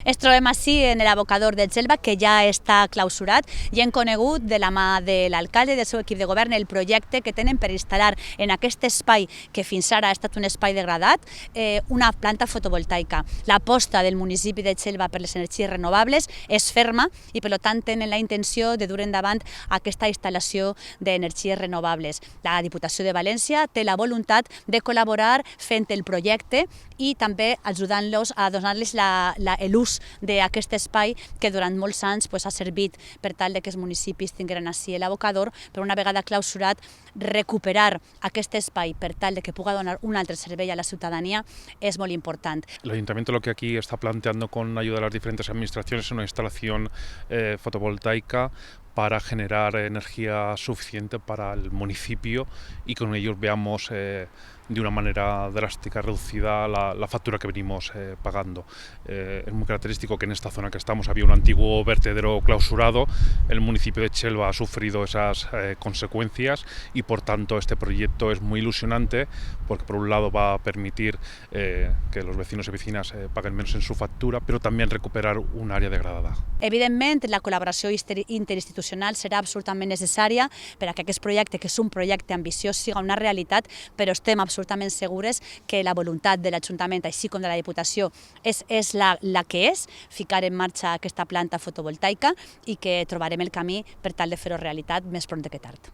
Ens trobem així en l'abocador de Xelva, que ja està clausurat, i hem conegut de la mà de l'alcalde i del seu equip de govern el projecte que tenen per instal·lar en aquest espai, que fins ara ha estat un espai degradat, una planta fotovoltaica. L'aposta del municipi de Xelva per les energies renovables és ferma i, per tant, tenen la intenció de dur endavant aquesta instal·lació d'energies renovables. La Diputació de València té la voluntat de col·laborar fent el projecte i també ajudant-los a donar-los l'ús d'aquest espai que durant molts anys ha servit per tal que els municipis tingueren així l'abocador, però una vegada clausurat, recuperar aquest espai per tal que puga donar un altre servei a la ciutadania es molt important. El Ayuntamiento lo que aquí está planteando con ayuda de las diferentes administraciones es una instalación fotovoltaica para generar energía suficiente para el municipio y con ellos veamos de una manera drástica reducida la factura que venimos pagando. Es muy característico que en esta zona que estamos había un antiguo vertedero clausurado. El municipio de Xelva ha sufrido esas consecuencias y por tanto este proyecto es muy ilusionante porque por un lado va a permitir que los vecinos y vecinas paguen menos en su factura, pero también recuperar un área degradada. Evidentment, la col·laboració interinstitucional serà absolutament necessària per a que aquest projecte, que és un projecte ambiciós, siga una realitat, però estem absolutament segures que la voluntat de l'Ajuntament, així com de la Diputació, és la que és, ficar en marxa aquesta planta fotovoltaica i que trobarem el camí per tal de fer-ho realitat més pront que tard.